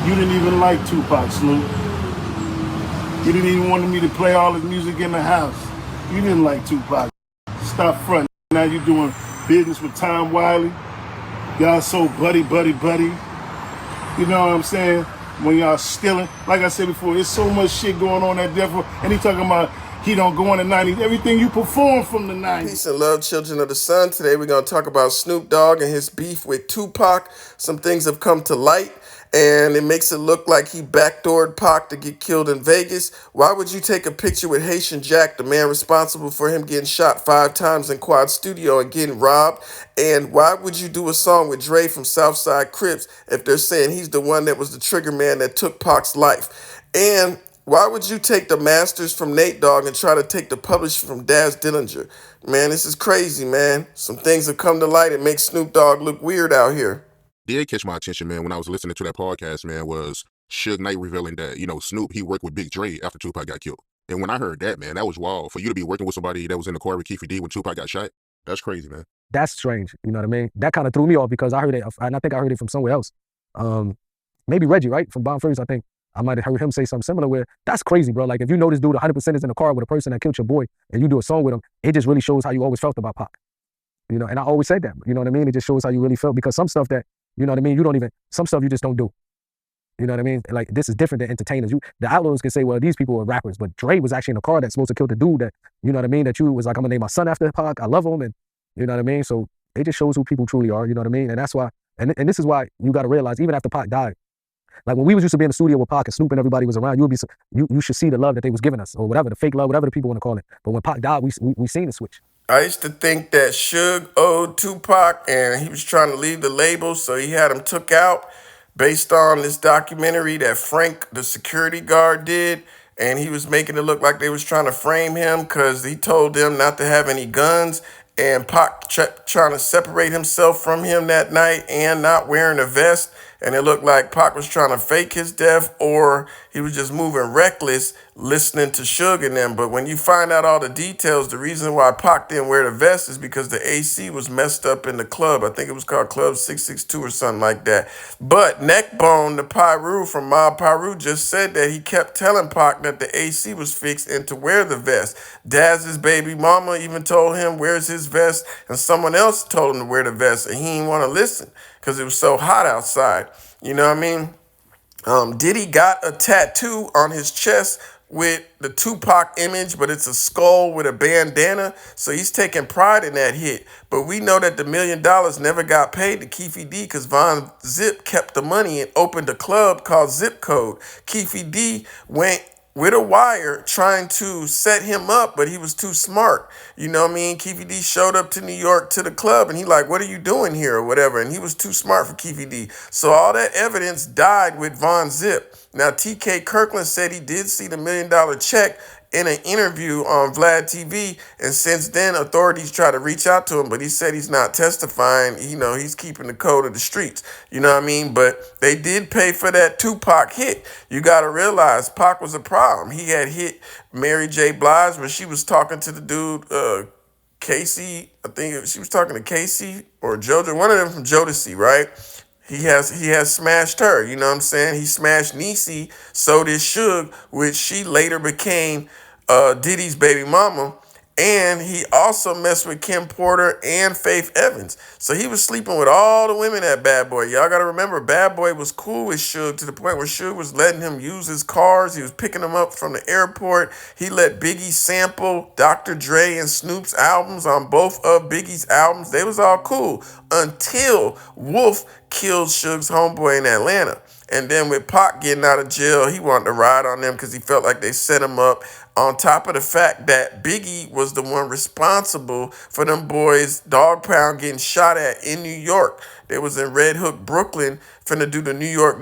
You didn't even like Tupac, Snoop. You didn't even want me to play all his music in the house. You didn't like Tupac. Stop fronting. Now you doing business with Tom Wiley. Y'all so buddy. You know what I'm saying? When y'all stealing. Like I said before, there's so much shit going on at Death Row. And he talking about he don't go in the 90s. Everything you perform from the 90s. Peace and love, children of the sun. Today we're going to talk about Snoop Dogg and his beef with Tupac. Some things have come to light, and it makes it look like he backdoored Pac to get killed in Vegas. Why would you take a picture with Haitian Jack, the man responsible for him getting shot 5 times in Quad Studio and getting robbed? And why would you do a song with Dre from Southside Crips if they're saying he's the one that was the trigger man that took Pac's life? And why would you take the masters from Nate Dogg and try to take the publishing from Daz Dillinger? Man, this is crazy, man. Some things have come to light and make Snoop Dogg look weird out here. Did catch my attention, man, when I was listening to that podcast, man, was Suge Knight revealing that, Snoop, he worked with Big Dre after Tupac got killed. And when I heard that, man, that was wild. For you to be working with somebody that was in the car with Keefe D when Tupac got shot, that's crazy, man. That's strange. You know what I mean? That kind of threw me off because I heard it, and I think I heard it from somewhere else. Maybe Reggie, right? From Bomb First, I think. I might have heard him say something similar where that's crazy, bro. Like if you know this dude 100% is in the car with a person that killed your boy and you do a song with him, it just really shows how you always felt about Pac. You know, and I always said that, you know what I mean? It just shows how you really felt because some stuff that, you know what I mean, some stuff you just don't do. You know what I mean? Like this is different than entertainers. The Outlaws can say, well, these people are rappers, but Dre was actually in the car that's supposed to kill the dude that, you know what I mean, that you was like, I'm gonna name my son after Pac. I love him, and you know what I mean? So it just shows who people truly are, you know what I mean? And that's why, and this is why you gotta realize, even after Pac died, like when we was used to be in the studio with Pac and Snoop and everybody was around, you should see the love that they was giving us, or whatever, the fake love, whatever the people want to call it. But when Pac died, we seen the switch. I used to think that Suge owed Tupac and he was trying to leave the label, so he had him took out based on this documentary that Frank, the security guard, did. And he was making it look like they was trying to frame him because he told them not to have any guns. And Pac trying to separate himself from him that night and not wearing a vest. And it looked like Pac was trying to fake his death, or he was just moving reckless listening to Suge and them. But when you find out all the details, the reason why Pac didn't wear the vest is because the AC was messed up in the club. I think it was called Club 662 or something like that. But Neckbone, the Pyru from Mob Pyru, just said that he kept telling Pac that the AC was fixed and to wear the vest. Daz's baby mama even told him where's his vest, and someone else told him to wear the vest, and he didn't want to listen because it was so hot outside. You know what I mean? Diddy got a tattoo on his chest with the Tupac image, but it's a skull with a bandana. So he's taking pride in that hit. But we know that the $1 million never got paid to Keefe D because Von Zip kept the money and opened a club called Zip Code. Keefe D went with a wire trying to set him up, but he was too smart. You know what I mean? Keefe D showed up to New York to the club and he like, what are you doing here or whatever? And he was too smart for Keefe D. So all that evidence died with Von Zip. Now, TK Kirkland said he did see the $1 million check in an interview on Vlad TV, and since then authorities try to reach out to him, but he said he's not testifying. You know, he's keeping the code of the streets. You know what I mean? But they did pay for that Tupac hit. You got to realize Pac was a problem. He had hit Mary J. Blige when she was talking to the dude, Casey. I think she was talking to Casey or JoJo, one of them from Jodeci, right? He has smashed her, you know what I'm saying? He smashed Niecy, so did Suge, which she later became Diddy's baby mama. And he also messed with Kim Porter and Faith Evans. So he was sleeping with all the women at Bad Boy. Y'all got to remember, Bad Boy was cool with Suge to the point where Suge was letting him use his cars. He was picking them up from the airport. He let Biggie sample Dr. Dre and Snoop's albums on both of Biggie's albums. They was all cool until Wolf killed Suge's homeboy in Atlanta. And then with Pac getting out of jail, he wanted to ride on them because he felt like they set him up, on top of the fact that Biggie was the one responsible for them boys Dog Pound getting shot at in New York. They was in Red Hook, Brooklyn, finna do the New York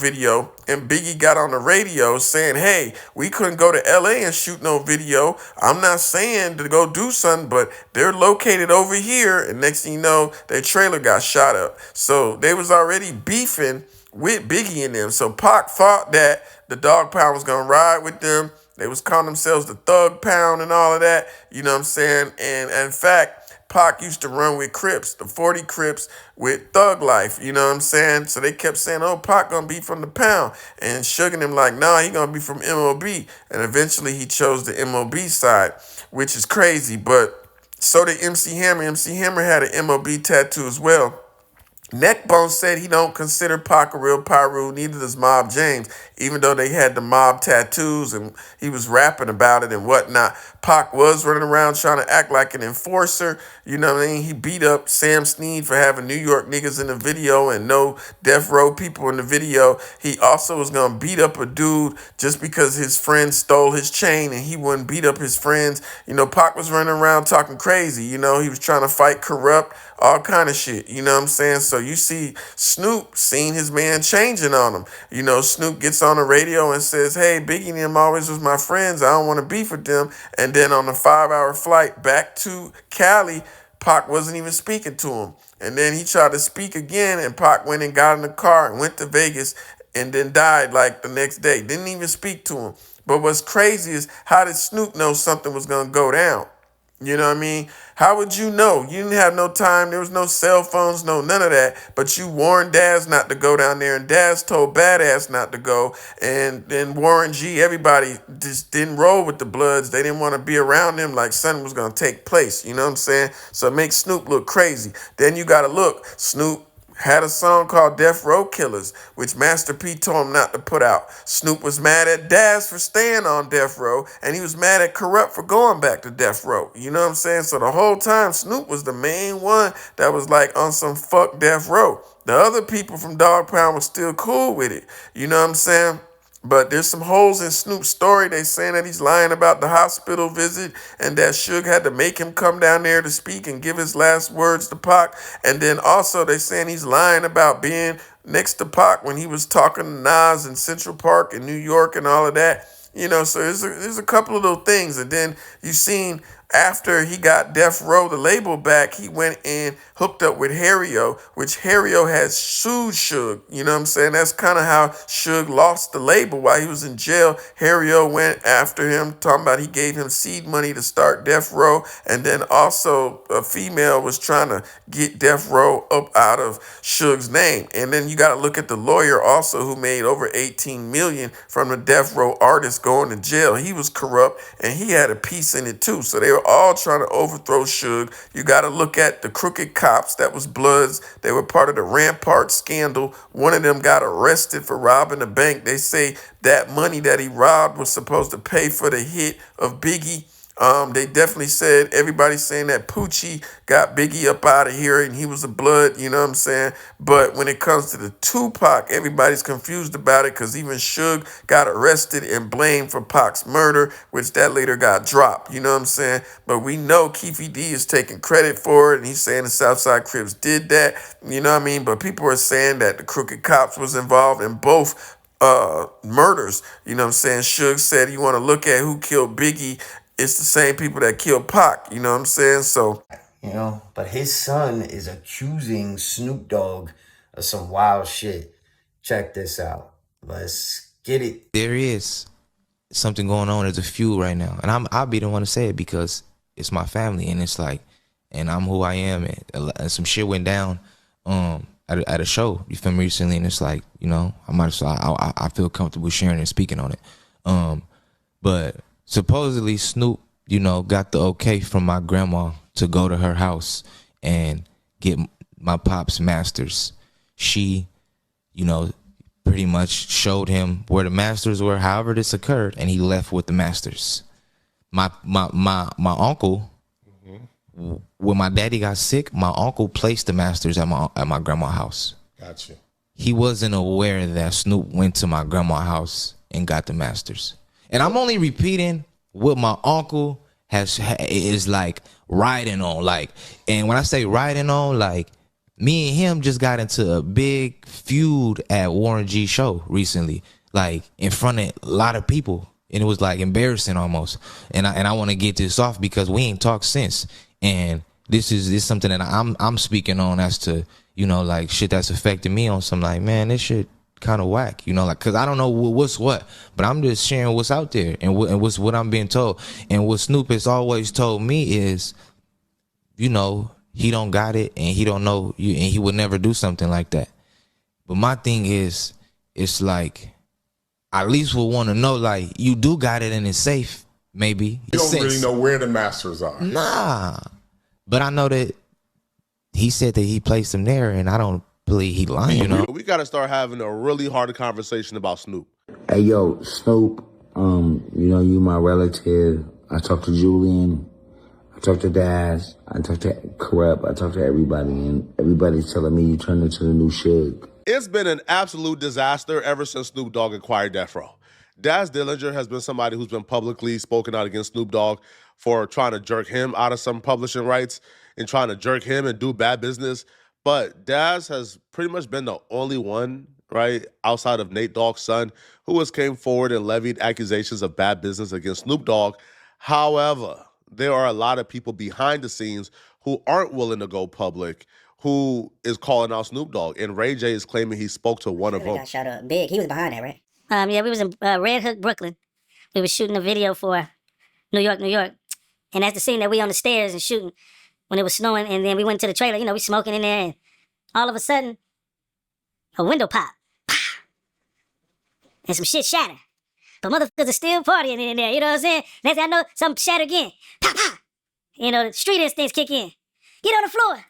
video, and Biggie got on the radio saying, hey, we couldn't go to LA and shoot no video. I'm not saying to go do something, but they're located over here, and next thing you know, their trailer got shot up. So they was already beefing with Biggie and them. So Pac thought that the Dog Pound was gonna ride with them. They was calling themselves the Thug Pound and all of that, you know what I'm saying? And in fact, Pac used to run with Crips, the 40 Crips with Thug Life, you know what I'm saying? So they kept saying, oh, Pac gonna be from the Pound. And Suge and him like, nah, he gonna be from MOB. And eventually he chose the MOB side, which is crazy. But so did MC Hammer. MC Hammer had an MOB tattoo as well. Neckbone said he don't consider Pac a real Pyru, neither does Mob James, even though they had the mob tattoos and he was rapping about it and whatnot. Pac was running around trying to act like an enforcer, you know what I mean? He beat up Sam Snead for having New York niggas in the video and no Death Row people in the video. He also was going to beat up a dude just because his friend stole his chain and he wouldn't beat up his friends. You know, Pac was running around talking crazy, you know, he was trying to fight corrupt, all kind of shit, you know what I'm saying? So you see Snoop seeing his man changing on him. You know, Snoop gets on the radio and says, hey, Biggie and them always was my friends. I don't want to beef with them. And then on the 5-hour flight back to Cali, Pac wasn't even speaking to him. And then he tried to speak again and Pac went and got in the car and went to Vegas and then died like the next day. Didn't even speak to him. But what's crazy is how did Snoop know something was going to go down? You know what I mean? How would you know? You didn't have no time. There was no cell phones, no none of that. But you warned Daz not to go down there, and Daz told Badass not to go. And then Warren G, everybody just didn't roll with the Bloods. They didn't want to be around them like something was going to take place. You know what I'm saying? So it makes Snoop look crazy. Then you got to look. Snoop had a song called Death Row Killers, which Master P told him not to put out. Snoop was mad at Daz for staying on Death Row, and he was mad at Corrupt for going back to Death Row. You know what I'm saying? So the whole time, Snoop was the main one that was like on some fuck Death Row. The other people from Dog Pound were still cool with it. You know what I'm saying? But there's some holes in Snoop's story. They saying that he's lying about the hospital visit and that Suge had to make him come down there to speak and give his last words to Pac. And then also they saying he's lying about being next to Pac when he was talking to Nas in Central Park in New York and all of that. You know, so there's a couple of little things. And then you seen after he got Death Row, the label back, he went and hooked up with Harry-O, which Harry-O had sued Suge. You know what I'm saying? That's kind of how Suge lost the label while he was in jail. Harry-O went after him, talking about he gave him seed money to start Death Row. And then also a female was trying to get Death Row up out of Suge's name. And then you got to look at the lawyer also who made over $18 million from the Death Row artist going to jail. He was corrupt and he had a piece in it too. So they were all trying to overthrow Suge. You got to look at the crooked cops. That was Bloods. They were part of the Rampart scandal. One of them got arrested for robbing a bank. They say that money that he robbed was supposed to pay for the hit of Biggie. They definitely said, everybody's saying that Poochie got Biggie up out of here and he was a Blood, you know what I'm saying? But when it comes to the Tupac, everybody's confused about it because even Suge got arrested and blamed for Pac's murder, which that later got dropped, you know what I'm saying? But we know Keefy D is taking credit for it and he's saying the Southside Crips did that, you know what I mean? But people are saying that the crooked cops was involved in both murders, you know what I'm saying? Suge said you want to look at who killed Biggie, it's the same people that killed Pac, you know what I'm saying? So, you know, but his son is accusing Snoop Dogg of some wild shit. Check this out. Let's get it. There is something going on. There's a feud right now, and I'll be the one to say it because it's my family, and it's like, and I'm who I am, and some shit went down at a show, you feel me, recently, and it's like, you know, I feel comfortable sharing and speaking on it. But supposedly Snoop, you know, got the okay from my grandma to go to her house and get my pop's masters. She, you know, pretty much showed him where the masters were, however this occurred, and he left with the masters. My uncle, when my daddy got sick, my uncle placed the masters at my grandma's house. Gotcha. He wasn't aware that Snoop went to my grandma's house and got the masters. And I'm only repeating what my uncle is like riding on. Like, and when I say riding on, like, me and him just got into a big feud at Warren G's show recently, like in front of a lot of people. And it was like embarrassing almost. And I want to get this off because we ain't talked since. And this is something that I'm speaking on as to, you know, like shit that's affected me on some, like, man, this shit kind of whack, you know, like, cause I don't know what's what, but I'm just sharing what's out there and what's what I'm being told. And what Snoop has always told me is you know, he don't got it and he don't know you, and he would never do something like that. But my thing is, it's like, I at least would want to know, like, you do got it and it's safe, maybe. You don't really know where the masters are. Nah. But I know that he said that he placed them there, and I don't believe he lying, you know? We got to start having a really hard conversation about Snoop. Hey, yo, Snoop, you know, you my relative. I talked to Julian. I talked to Daz. I talked to Corrupt. I talked to everybody, and everybody's telling me you turned into the new Suge. It's been an absolute disaster ever since Snoop Dogg acquired Death Row. Daz Dillinger has been somebody who's been publicly spoken out against Snoop Dogg for trying to jerk him out of some publishing rights and trying to jerk him and do bad business. But Daz has pretty much been the only one, right, outside of Nate Dogg's son, who has came forward and levied accusations of bad business against Snoop Dogg. However, there are a lot of people behind the scenes who aren't willing to go public, who is calling out Snoop Dogg. And Ray J is claiming he spoke to one of them. Got shot up big. He was behind that, right? Yeah, we was in Red Hook, Brooklyn. We was shooting a video for New York, New York. And that's the scene that we on the stairs and shooting when it was snowing. And then we went to the trailer, you know, we smoking in there. And all of a sudden, a window pop. And some shit shatter. But motherfuckers are still partying in there, you know what I'm saying? Next thing I know, something shatter again. Pop, pop. You know, the street instincts kick in. Get on the floor.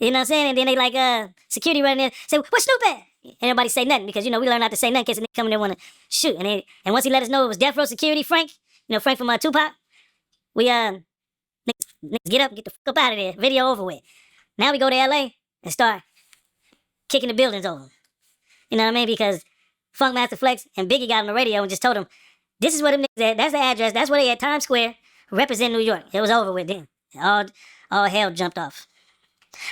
You know what I'm saying? And then they like, security running there, say, where's Snoop at? And everybody say nothing because, you know, we learn not to say nothing in case the nigga come in there want to shoot. And once he let us know it was Death Row Security, Frank, you know, Frank from Tupac, we, niggas get up, get the fuck up out of there. Video over with. Now we go to LA and start kicking the buildings over. You know what I mean? Because Funk Master Flex and Biggie got on the radio and just told him, this is where them niggas at. That's the address. That's where they at Times Square, represent New York. It was over with then. All hell jumped off.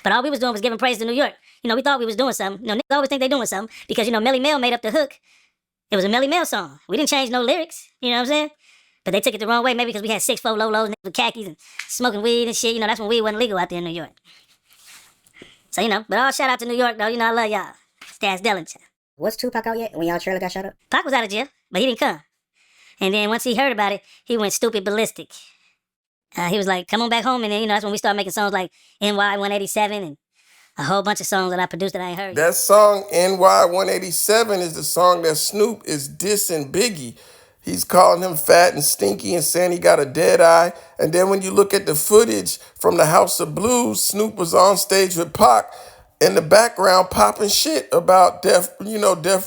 But all we was doing was giving praise to New York. You know, we thought we was doing something. You know, niggas always think they doing something because, you know, Melly Mel made up the hook. It was a Melly Mel song. We didn't change no lyrics. You know what I'm saying? But they took it the wrong way, maybe because we had 6'4" Lolos, niggas with khakis and smoking weed and shit. You know, that's when weed wasn't legal out there in New York. So, you know, but all shout out to New York, though. You know, I love y'all. Daz Dillinger. Was Tupac out yet when y'all trailer got shot up? Pac was out of jail, but he didn't come. And then once he heard about it, he went stupid ballistic. He was like, come on back home. And then, you know, that's when we started making songs like NY 187 and a whole bunch of songs that I produced that I ain't heard. That song, NY 187, is the song that Snoop is dissing Biggie. He's calling him fat and stinky and saying he got a dead eye. And then when you look at the footage from the House of Blues, Snoop was on stage with Pac in the background popping shit about Death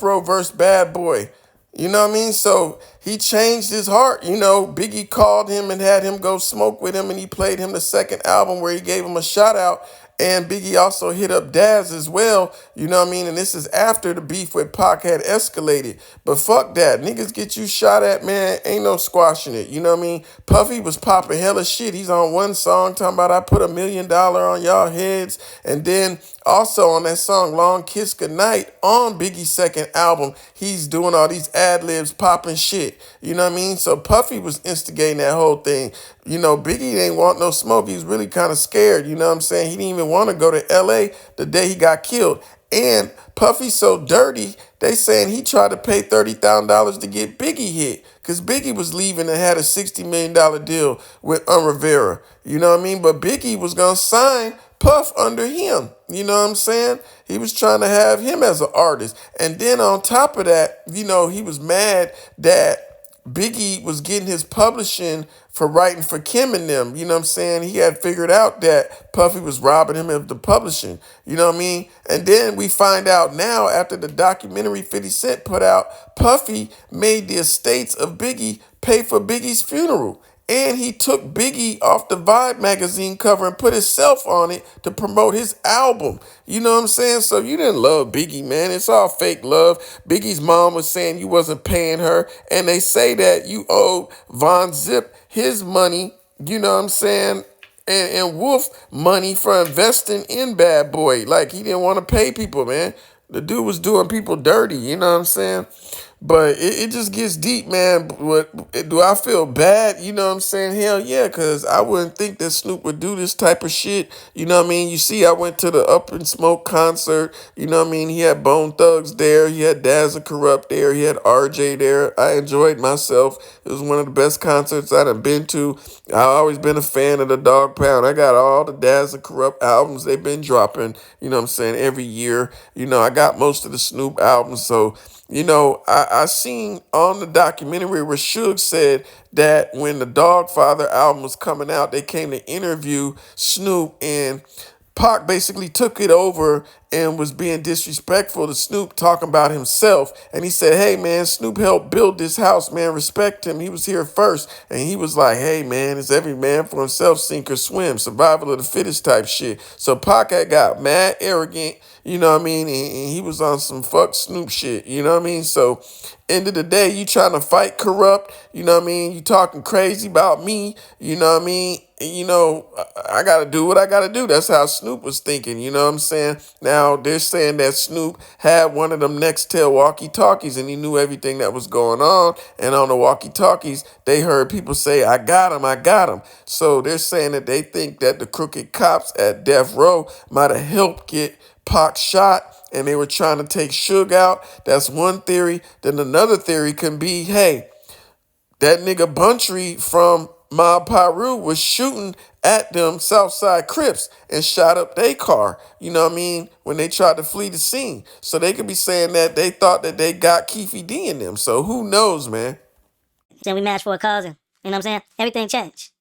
Row versus Bad Boy. You know what I mean? So he changed his heart. You know, Biggie called him and had him go smoke with him, and he played him the second album where he gave him a shout out. And Biggie also hit up Daz as well, you know what I mean? And this is after the beef with Pac had escalated. But fuck that. Niggas get you shot at, man, ain't no squashing it. You know what I mean? Puffy was popping hella shit. He's on one song talking about I put $1 million on y'all heads. And then also on that song, Long Kiss Goodnight, on Biggie's second album, he's doing all these ad-libs, popping shit. You know what I mean? So Puffy was instigating that whole thing. You know, Biggie didn't want no smoke. He was really kind of scared. You know what I'm saying? He didn't even want to go to L.A. the day he got killed. And Puffy's so dirty, they saying he tried to pay $30,000 to get Biggie hit because Biggie was leaving and had a $60 million deal with Rivera. You know what I mean? But Biggie was going to sign Puff under him. You know what I'm saying? He was trying to have him as an artist. And then on top of that, you know, he was mad that Biggie was getting his publishing for writing for Kim and them. You know what I'm saying? He had figured out that Puffy was robbing him of the publishing. You know what I mean? And then we find out now, after the documentary 50 Cent put out, Puffy made the estates of Biggie pay for Biggie's funeral. And he took Biggie off the Vibe magazine cover and put himself on it to promote his album. You know what I'm saying? So you didn't love Biggie, man. It's all fake love. Biggie's mom was saying you wasn't paying her. And they say that you owed Von Zip his money, you know what I'm saying, and Wolf money for investing in Bad Boy. Like, he didn't want to pay people, man. The dude was doing people dirty, you know what I'm saying? But it just gets deep, man. Do I feel bad? You know what I'm saying? Hell yeah, because I wouldn't think that Snoop would do this type of shit. You know what I mean? You see, I went to the Up and Smoke concert. You know what I mean? He had Bone Thugs there. He had Daz and Corrupt there. He had RJ there. I enjoyed myself. It was one of the best concerts I done been to. I always been a fan of the Dog Pound. I got all the Daz and Corrupt albums they've been dropping. You know what I'm saying? Every year. You know, I got most of the Snoop albums. So, you know, I seen on the documentary where Suge said that when the Dogfather album was coming out, they came to interview Snoop, and Pac basically took it over and was being disrespectful to Snoop, talking about himself. And he said, hey, man, Snoop helped build this house, man. Respect him. He was here first. And he was like, hey, man, it's every man for himself, sink or swim, survival of the fittest type shit. So Pac had got mad arrogant, you know what I mean? And he was on some fuck Snoop shit, you know what I mean? So end of the day, you trying to fight Corrupt, you know what I mean? You talking crazy about me, you know what I mean? You know, I got to do what I got to do. That's how Snoop was thinking, you know what I'm saying? Now, they're saying that Snoop had one of them Nextel walkie-talkies and he knew everything that was going on. And on the walkie-talkies, they heard people say, I got him, I got him. So they're saying that they think that the crooked cops at Death Row might have helped get Pac shot and they were trying to take Suge out. That's one theory. Then another theory can be, hey, that nigga Buntry from Mob Piru was shooting at them Southside Crips and shot up their car, you know what I mean, when they tried to flee the scene. So they could be saying that they thought that they got Keefy D in them. So who knows, man? Then we matched for a cause, and you know what I'm saying? Everything changed.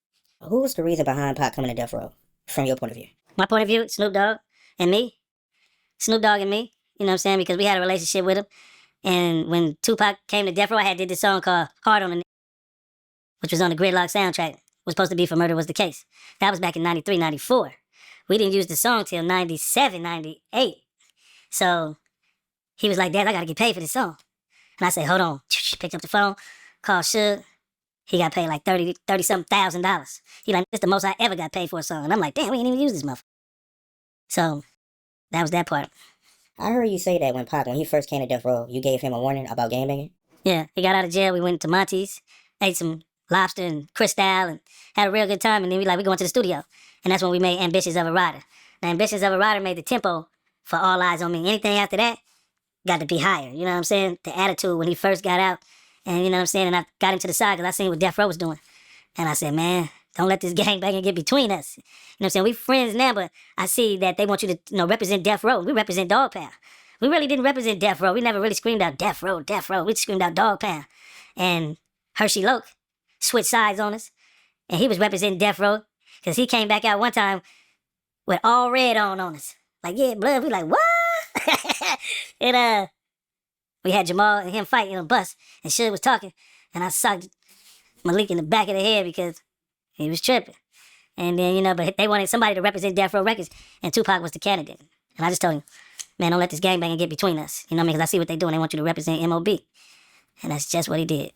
Who was the reason behind Pac coming to Death Row, from your point of view? My point of view, Snoop Dogg and me. Snoop Dogg and me, you know what I'm saying? Because we had a relationship with him. And when Tupac came to Death Row, I did this song called Hard on the which was on the Gridlock soundtrack. Was supposed to be for Murder Was the Case. That was back in 93, 94. We didn't use the song till 97, 98. So he was like, Dad, I got to get paid for this song. And I said, hold on. Picked up the phone, called Suge. He got paid like $30-something thousand. He like, it's the most I ever got paid for a song. And I'm like, damn, we ain't even use this motherfucker. So that was that part. I heard you say that when Pac, when he first came to Death Row, you gave him a warning about gangbanging. Yeah, he got out of jail. We went to Monty's, ate some lobster and crystal and had a real good time. And then we going to the studio. And that's when we made Ambitious of a Rider. Now, Ambitious of a Rider made the tempo for All Eyes on Me. Anything after that got to be higher. You know what I'm saying? The attitude when he first got out. And you know what I'm saying? And I got him to the side because I seen what Death Row was doing. And I said, man, don't let this gangbanging get between us. You know what I'm saying? We friends now, but I see that they want you to, you know, represent Death Row. We represent Dog Pound. We really didn't represent Death Row. We never really screamed out Death Row, Death Row. We screamed out Dog Pound. And Hershey Loke switched sides on us. And he was representing Death Row because he came back out one time with all red on us. Like, yeah, blood. We like, what? And we had Jamal and him fighting on a bus. And Suge was talking. And I socked Malik in the back of the head because he was tripping. And then, you know, but they wanted somebody to represent Death Row Records. And Tupac was the candidate. And I just told him, man, don't let this gangbanging get between us. You know what I mean? Because I see what they do and they want you to represent MOB. And that's just what he did.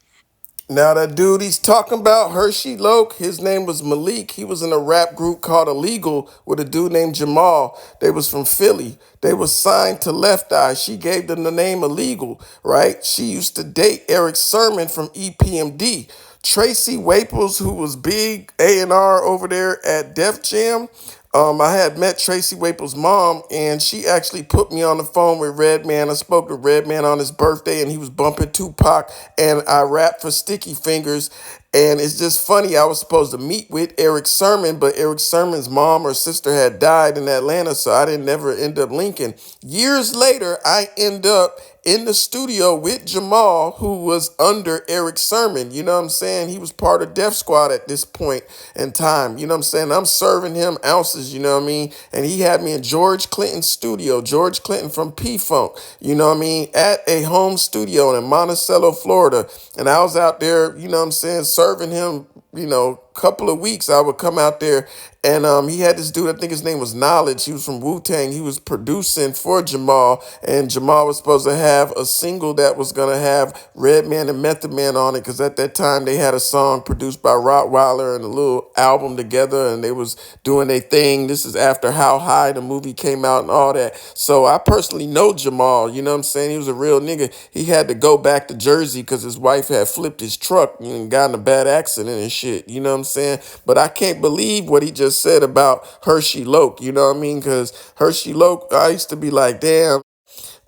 Now that dude he's talking about, Hershey Loke, his name was Malik. He was in a rap group called Illegal with a dude named Jamal. They was from Philly. They was signed to Left Eye. She gave them the name Illegal, right? She used to date Eric Sermon from EPMD. Tracy Waples, who was big A&R over there at Def Jam. I had met Tracy Waples' mom, and she actually put me on the phone with Redman. I spoke to Redman on his birthday, and he was bumping Tupac, and I rapped for Sticky Fingers. And it's just funny, I was supposed to meet with Eric Sermon, but Eric Sermon's mom or sister had died in Atlanta, so I didn't never end up linking. Years later, I end up in the studio with Jamal, who was under Eric Sermon. You know what I'm saying? He was part of Def Squad at this point in time. You know what I'm saying? I'm serving him ounces, you know what I mean? And he had me in George Clinton's studio, George Clinton from P-Funk, you know what I mean? At a home studio in Monticello, Florida. And I was out there, you know what I'm saying, serving him, you know, couple of weeks, I would come out there, and he had this dude, I think his name was Knowledge. He was from Wu-Tang. He was producing for Jamal, and Jamal was supposed to have a single that was going to have Redman and Method Man on it, because at that time they had a song produced by Rottweiler and a little album together, and they was doing their thing. This is after How High, the movie, came out and all that. So I personally know Jamal, you know what I'm saying? He was a real nigga. He had to go back to Jersey because his wife had flipped his truck and got in a bad accident and shit, you know what I'm saying? But I can't believe what he just said about Hershey Loke, you know what I mean? Because Hershey Loke, I used to be like, damn,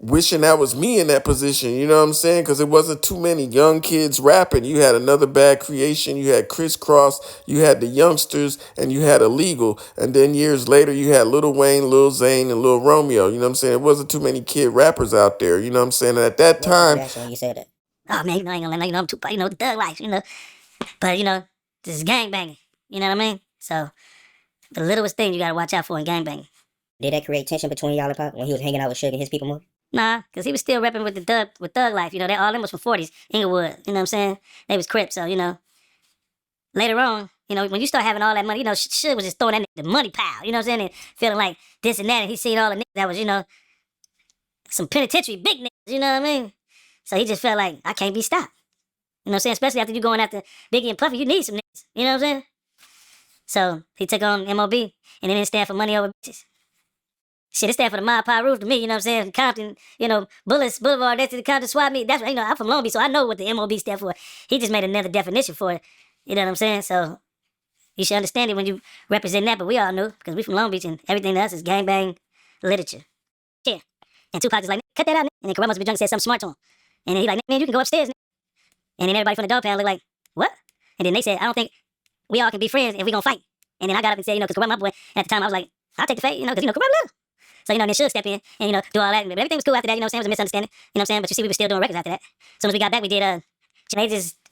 wishing that was me in that position, you know what I'm saying? Because it wasn't too many young kids rapping. You had Another Bad Creation, you had Crisscross, you had the Youngsters, and you had Illegal. And then years later, you had Lil Wayne, Lil Zane, and Lil Romeo, you know what I'm saying? It wasn't too many kid rappers out there, you know what I'm saying? And at that What's your time, reaction when you said that? Oh man, I ain't gonna let I'm Tupac, the thug life, But this is gangbanging. You know what I mean? So the littlest thing you gotta watch out for in gangbanging. Did that create tension between y'all and Pop when he was hanging out with Suge and his people more? Nah, cause he was still repping with thug life. They all them was from 40s, Inglewood. You know what I'm saying? They was Crips. So later on, when you start having all that money, Suge was just throwing that the money pile. You know what I'm saying? And feeling like this and that, and he seen all the niggas that was some penitentiary big niggas. You know what I mean? So he just felt like I can't be stopped. You know what I'm saying? Especially after you going after Biggie and Puffy, you need some niggas. You know what I'm saying? So he took on MOB, and it didn't stand for money over bitches. Shit, it stand for the Mile Pie Roof to me, you know what I'm saying? Compton, Bullets Boulevard, that's the Compton Swap Meet. That's, I'm from Long Beach, so I know what the MOB stand for. He just made another definition for it. You know what I'm saying? So you should understand it when you represent that, but we all knew, because we from Long Beach, and everything to us is gangbang literature. Yeah. And Tupac just like, cut that out, and then Kareem must be drunk and said something smart to him. And then he like, man, you can go upstairs. And then everybody from the dog pound looked like, what? And then they said, I don't think we all can be friends if we gonna fight. And then I got up and said, because Kareem, my boy, at the time I was like, I'll take the fight, because Kareem little. So, then Suge step in and, do all that. But everything was cool after that, you know what I'm saying? It was a misunderstanding, you know what I'm saying? But you see, we were still doing records after that. As soon as we got back, we did,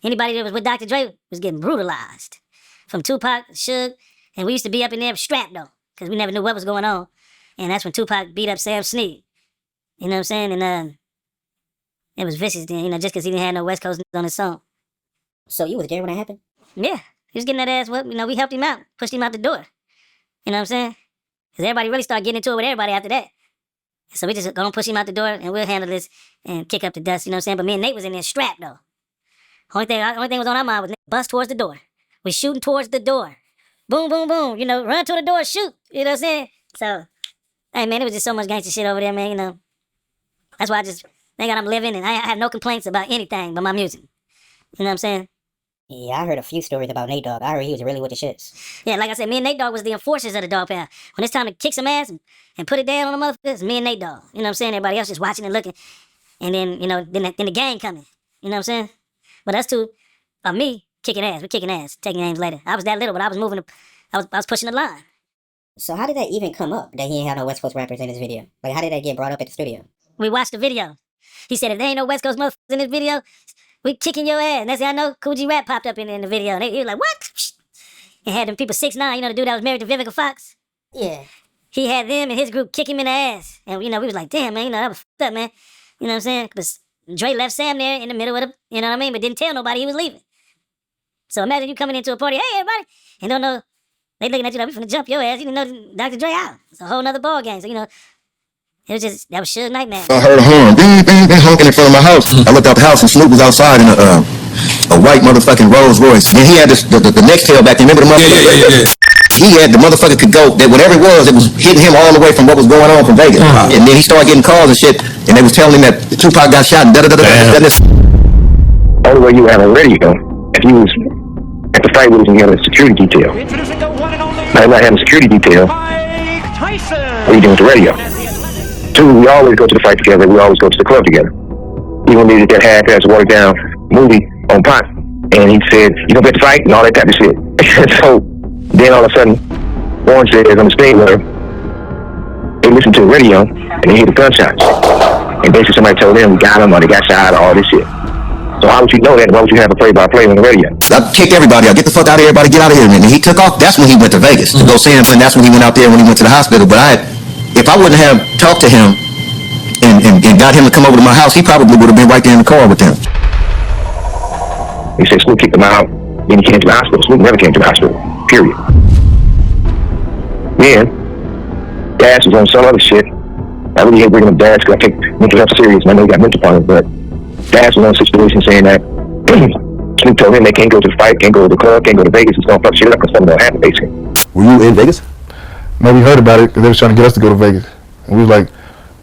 anybody that was with Dr. Dre was getting brutalized. From Tupac, Suge, and we used to be up in there strapped, though, because we never knew what was going on. And that's when Tupac beat up Sam Snead. You know what I'm saying? And, it was vicious then, just because he didn't have no West Coast on his song. So you was there when that happened? Yeah. He was getting that ass whooped. We helped him out, pushed him out the door. You know what I'm saying? Because everybody really started getting into it with everybody after that. So we just gonna push him out the door, and we'll handle this and kick up the dust, you know what I'm saying? But me and Nate was in there strapped, though. Only thing was on our mind was bust towards the door. We shooting towards the door. Boom, boom, boom. Run to the door, shoot. You know what I'm saying? So, hey, man, it was just so much gangster shit over there, man, That's why I just, thank God I'm living, and I have no complaints about anything but my music. You know what I'm saying? Yeah, I heard a few stories about Nate Dogg. I heard he was really with the shits. Yeah, like I said, me and Nate Dogg was the enforcers of the dog pound. When it's time to kick some ass and put it down on the motherfuckers, me and Nate Dogg. You know what I'm saying? Everybody else just watching and looking. And then, then the gang coming. You know what I'm saying? But us two, me, kicking ass. We're kicking ass, taking names later. I was that little, but I was moving, I was pushing the line. So how did that even come up that he ain't had no West Coast rappers in his video? Like, how did that get brought up at the studio? We watched the video. He said, if there ain't no West Coast motherfuckers in this video, we kicking your ass. And that's how I know Cool G Rap popped up in the video. And he was like, what? And had them people 6'9", the dude that was married to Vivica Fox. Yeah. He had them and his group kick him in the ass. And, we was like, damn, man, that was fucked up, man. You know what I'm saying? Because Dre left Sam there in the middle of the, you know what I mean? But didn't tell nobody he was leaving. So imagine you coming into a party, hey, everybody, and don't know, they looking at you like, we finna jump your ass. You didn't know Dr. Dre out. It's a whole nother ball game. So, it was just, that was Suge Knight, man. I heard a horn, bing, bing, bing, honking in front of my house. I looked out the house and Snoop was outside in a white motherfucking Rolls Royce. Then he had the next tail back. Remember the motherfucker? Yeah. He had, the motherfucker could go, that whatever it was hitting him all the way from what was going on from Vegas. And then he started getting calls and shit, and they was telling him that Tupac got shot and da-da-da-da-da. Only way you have a radio, if you was at the fight with us and you had a security detail. Now, not having a security detail, what are you doing with the radio? Two, we always go to the fight together. We always go to the club together. Even when we did that half-ass watered down movie on Pot, and he said, "You gonna get the fight?" and all that type of shit. So then all of a sudden, Warren says on the stage where they listened to the radio and they hear the gunshots, and basically somebody told them we got him or they got shot or all this shit. So how would you know that? Why would you have a play-by-play on the radio? I kicked everybody out. Get the fuck out of here, everybody. Get out of here. And he took off. That's when he went to Vegas to go see him, and that's when he went out there when he went to the hospital. But if I wouldn't have talked to him and got him to come over to my house, he probably would have been right there in the car with them. He said Snoop kicked him out. Then he came to the hospital. Snoop never came to the hospital, period. Then, Daz was on some other shit. I really hate bringing up Daz because I take mental health serious, and I know he got mental problems, but Daz was on a situation saying that Snoop told him they can't go to the fight, can't go to the club, can't go to Vegas. It's going to fuck shit up because something don't happen, basically. Were you in Vegas? No, we heard about it because they was trying to get us to go to Vegas. And we was like,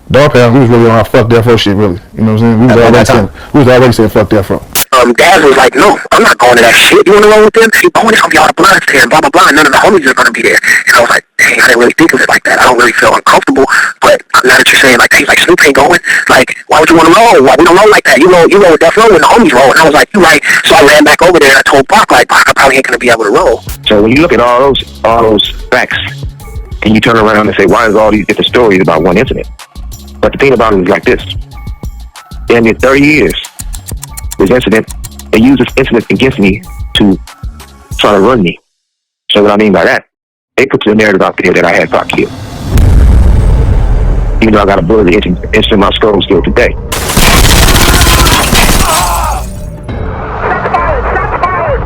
Dog Pound, we was really on our fuck Death Row shit, really. You know what I'm saying? We was already saying fuck Death Row. Daz was like, no, I'm not going to that shit. You want to roll with them? Keep going. It's going to be all the bloods there, blah, blah, blah. And none of the homies are going to be there. And I was like, dang, I didn't really think of it like that. I don't really feel uncomfortable. But now that you're saying, like, he's like, Snoop ain't going. Like, why would you want to roll? Why? We don't roll like that. You roll with Death Row when the homies roll. And I was like, you right. So I ran back over there and I told Pac, like, Pac, I probably ain't going to be able to roll. So when you look at all those facts, and you turn around and say, why is all these different stories about one incident? But the thing about it is like this. In 30 years, this incident, they use this incident against me to try to run me. So what I mean by that, they put the narrative out there that I had Pac killed. Even though I got a bullet in my skull still today.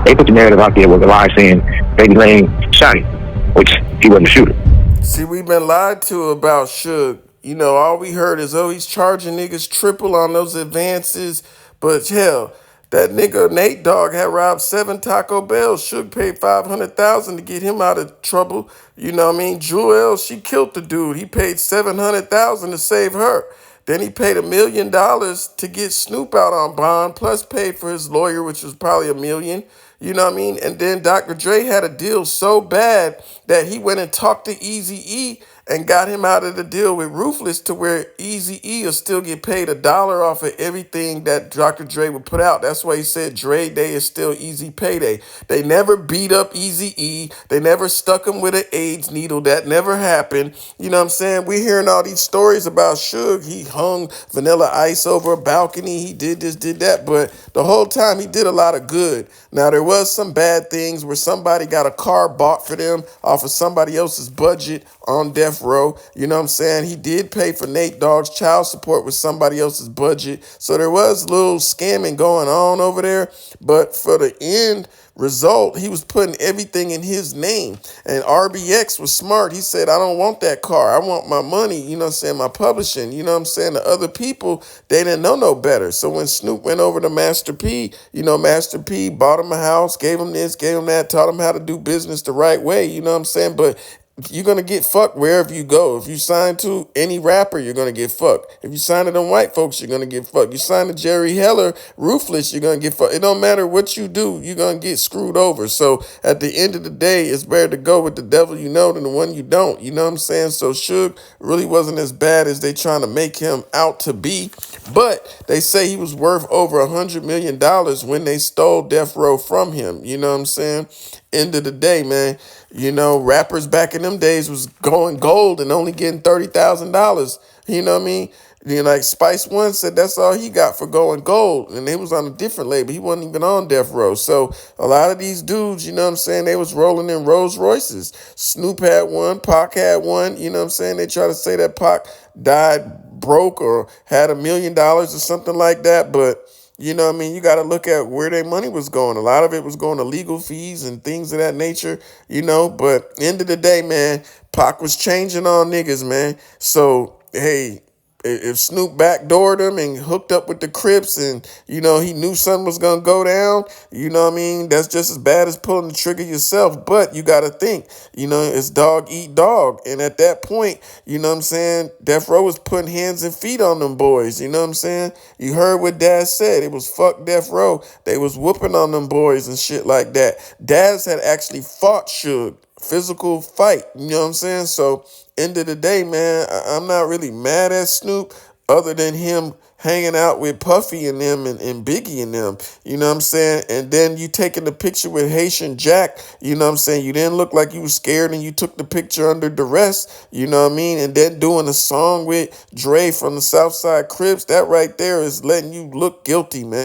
They put the narrative out there with a lie saying Baby Lane shot him, which he wasn't the shooter. See, we've been lied to about Suge. You know, all we heard is, oh, he's charging niggas triple on those advances. But hell, that nigga Nate Dog had robbed 7 Taco Bells. Suge paid $500,000 to get him out of trouble. You know what I mean? Jewel, she killed the dude. He paid $700,000 to save her. Then he paid $1 million to get Snoop out on bond, plus paid for his lawyer, which was probably $1 million. You know what I mean? And then Dr. Dre had a deal so bad that he went and talked to Eazy-E and got him out of the deal with Ruthless to where Eazy-E will still get paid $1 off of everything that Dr. Dre would put out. That's why he said Dre Day is still Easy Payday. They never beat up Eazy-E. They never stuck him with an AIDS needle. That never happened. You know what I'm saying? We're hearing all these stories about Suge. He hung Vanilla Ice over a balcony. He did this, did that. But the whole time he did a lot of good. Now, there was some bad things where somebody got a car bought for them off of somebody else's budget on death row. You know what I'm saying? He did pay for Nate Dogg's child support with somebody else's budget. So there was a little scamming going on over there. But for the end result, he was putting everything in his name. And RBX was smart. He said, I don't want that car. I want my money, you know what I'm saying, my publishing. You know what I'm saying? The other people, they didn't know no better. So when Snoop went over to Master P, you know, Master P bought him a house, gave him this, gave him that, taught him how to do business the right way. You know what I'm saying? But you're going to get fucked wherever you go. If you sign to any rapper, you're going to get fucked. If you sign to them white folks, you're going to get fucked. You sign to Jerry Heller, Ruthless, you're going to get fucked. It don't matter what you do, you're going to get screwed over. So at the end of the day, it's better to go with the devil you know than the one you don't. You know what I'm saying? So Suge really wasn't as bad as they trying to make him out to be. But they say he was worth over $100 million when they stole Death Row from him. You know what I'm saying? End of the day, man, you know, rappers back in them days was going gold and only getting $30,000. You know what I mean? You know, like Spice One said that's all he got for going gold. And they was on a different label. He wasn't even on Death Row. So a lot of these dudes, you know what I'm saying, they was rolling in Rolls Royces. Snoop had one, Pac had one. You know what I'm saying? They try to say that Pac died broke or had $1 million or something like that. But you know what I mean? You got to look at where their money was going. A lot of it was going to legal fees and things of that nature, you know. But end of the day, man, Pac was changing on niggas, man. So, hey, if Snoop backdoored him and hooked up with the Crips and, you know, he knew something was going to go down, you know what I mean? That's just as bad as pulling the trigger yourself. But you got to think, you know, it's dog eat dog. And at that point, you know what I'm saying, Death Row was putting hands and feet on them boys. You know what I'm saying? You heard what Daz said. It was fuck Death Row. They was whooping on them boys and shit like that. Daz had actually fought Suge. Physical fight, you know what I'm saying? So, end of the day, man, I'm not really mad at Snoop other than him hanging out with Puffy and them and Biggie and them, you know what I'm saying? And then you taking the picture with Haitian Jack, you know what I'm saying? You didn't look like you was scared and you took the picture under duress, you know what I mean? And then doing a song with Dre from the Southside Crips, that right there is letting you look guilty, man.